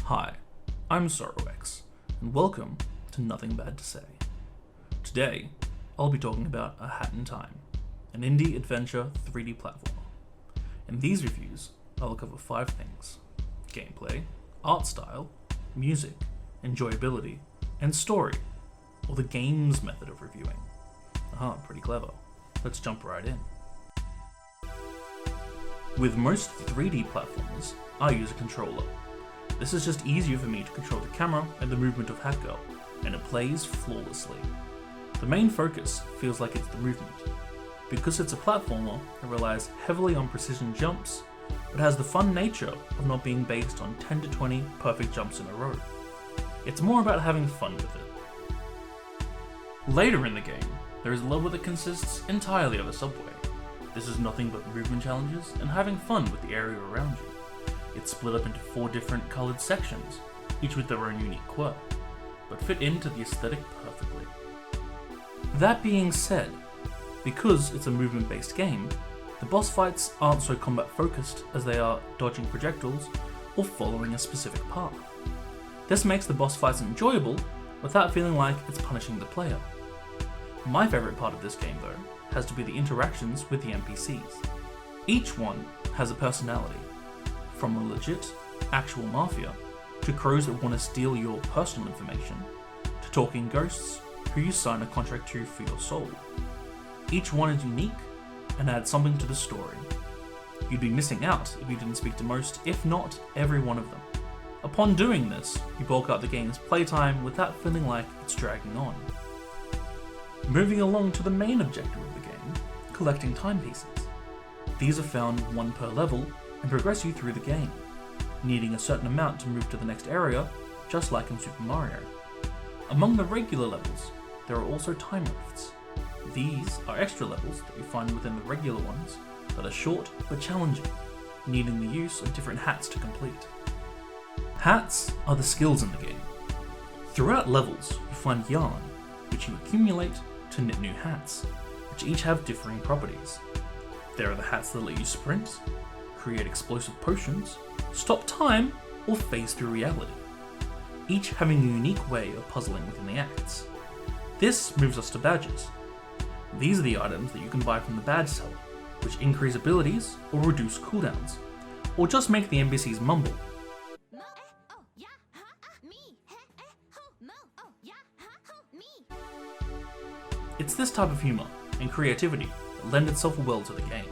Hi, I'm Sorrowex, and welcome to Nothing Bad to Say. Today, I'll be talking about A Hat in Time, an indie adventure 3D platformer. In these reviews, I'll cover 5 things: gameplay, art style, music, enjoyability, and story, or the game's method of reviewing. Pretty clever. Let's jump right in. With most 3D platformers, I use a controller. This is just easier for me to control the camera and the movement of Hat Girl, and it plays flawlessly. The main focus feels like it's the movement. Because it's a platformer, it relies heavily on precision jumps, but has the fun nature of not being based on 10 to 20 perfect jumps in a row. It's more about having fun with it. Later in the game, there is a level that consists entirely of a subway. This is nothing but movement challenges and having fun with the area around you. It's split up into 4 different coloured sections, each with their own unique quirk, but fit into the aesthetic perfectly. That being said, because it's a movement-based game, the boss fights aren't so combat focused as they are dodging projectiles or following a specific path. This makes the boss fights enjoyable without feeling like it's punishing the player. My favourite part of this game though has to be the interactions with the NPCs. Each one has a personality, from a legit, actual mafia, to crows that want to steal your personal information, to talking ghosts who you sign a contract to for your soul. Each one is unique and adds something to the story. You'd be missing out if you didn't speak to most, if not every one of them. Upon doing this, you bulk out the game's playtime without feeling like it's dragging on. Moving along to the main objective of the game, collecting timepieces. These are found 1 per level and progress you through the game, needing a certain amount to move to the next area, just like in Super Mario. Among the regular levels, there are also time rifts. These are extra levels that you find within the regular ones that are short but challenging, needing the use of different hats to complete. Hats are the skills in the game. Throughout levels, you find yarn, which you accumulate to knit new hats, which each have differing properties. There are the hats that let you sprint, create explosive potions, stop time, or phase through reality, each having a unique way of puzzling within the acts. This moves us to badges. These are the items that you can buy from the badge seller, which increase abilities or reduce cooldowns, or just make the NPCs mumble. It's this type of humour and creativity that lend itself well to the game.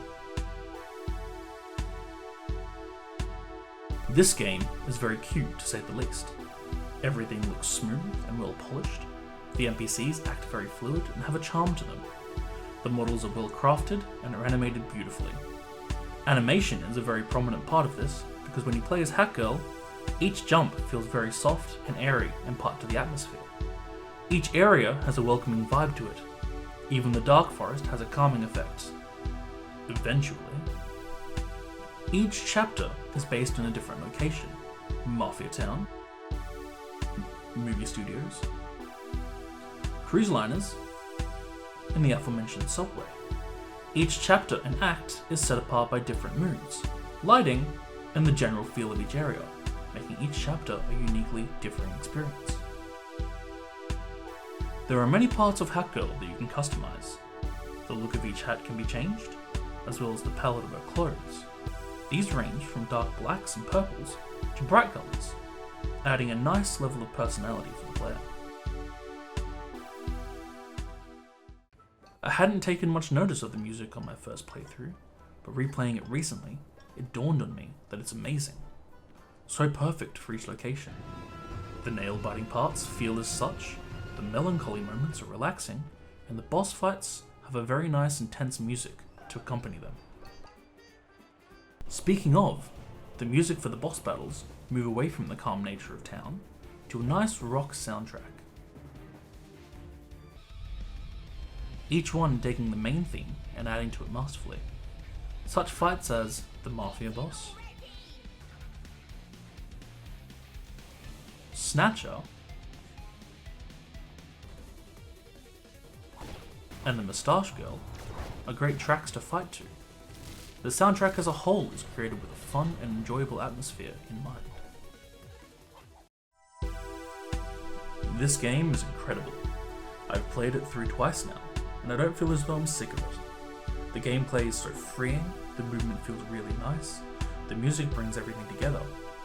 This game is very cute, to say the least. Everything looks smooth and well polished. The NPCs act very fluid and have a charm to them. The models are well crafted and are animated beautifully. Animation is a very prominent part of this, because when you play as Hat Girl, each jump feels very soft and airy and part to the atmosphere. Each area has a welcoming vibe to it. Even the dark forest has a calming effect. Eventually. Each chapter is based in a different location: Mafia Town, movie studios, cruise liners, and the aforementioned subway. Each chapter and act is set apart by different moods, lighting, and the general feel of each area, making each chapter a uniquely differing experience. There are many parts of Hat Girl that you can customize. The look of each hat can be changed, as well as the palette of her clothes. These range from dark blacks and purples to bright colours, adding a nice level of personality for the player. I hadn't taken much notice of the music on my first playthrough, but replaying it recently, it dawned on me that it's amazing. So perfect for each location. The nail-biting parts feel as such, the melancholy moments are relaxing, and the boss fights have a very nice intense music to accompany them. Speaking of, the music for the boss battles move away from the calm nature of town to a nice rock soundtrack. Each one taking the main theme and adding to it masterfully. Such fights as the Mafia boss, Snatcher, and the Moustache Girl are great tracks to fight to. The soundtrack as a whole is created with a fun and enjoyable atmosphere in mind. This game is incredible. I've played it through twice now, and I don't feel as though I'm sick of it. The gameplay is so freeing, the movement feels really nice, the music brings everything together,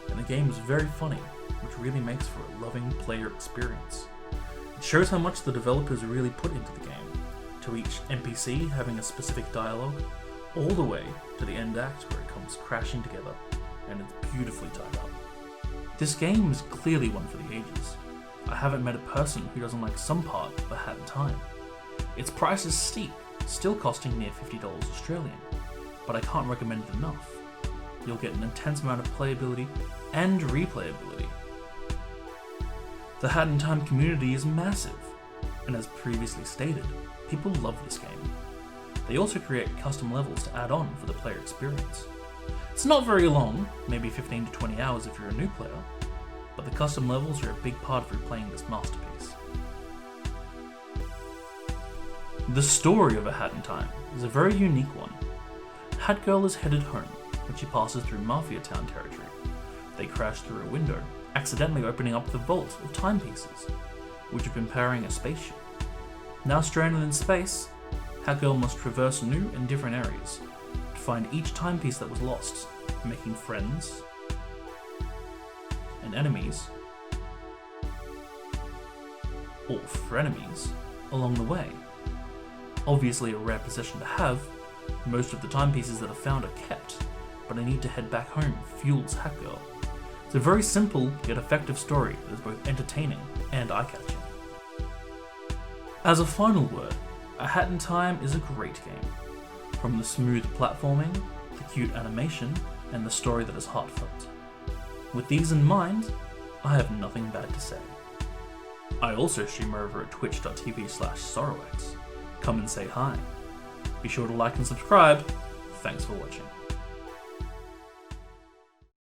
and the game is very funny, which really makes for a loving player experience. It shows how much the developers really put into the game, to each NPC having a specific dialogue, all the way to the end act where it comes crashing together, and it's beautifully tied up. This game is clearly one for the ages. I haven't met a person who doesn't like some part of A Hat in Time. Its price is steep, still costing near $50 Australian, but I can't recommend it enough. You'll get an intense amount of playability and replayability. The Hat in Time community is massive, and as previously stated, people love this game. They also create custom levels to add on for the player experience. It's not very long, maybe 15 to 20 hours if you're a new player, but the custom levels are a big part of replaying this masterpiece. The story of A Hat in Time is a very unique one. Hat Girl is headed home when she passes through Mafia Town territory. They crash through a window, accidentally opening up the vault of timepieces, which have been powering a spaceship. Now stranded in space, Hat Girl must traverse new and different areas to find each timepiece that was lost, making friends and enemies, or frenemies, along the way. Obviously a rare possession to have, most of the timepieces that are found are kept, but I need to head back home fuels Hat Girl. It's a very simple yet effective story that is both entertaining and eye-catching. As a final word, A Hat in Time is a great game. From the smooth platforming, the cute animation, and the story that is heartfelt. With these in mind, I have nothing bad to say. I also stream over at twitch.tv/Sorrowex. Come and say hi. Be sure to like and subscribe. Thanks for watching.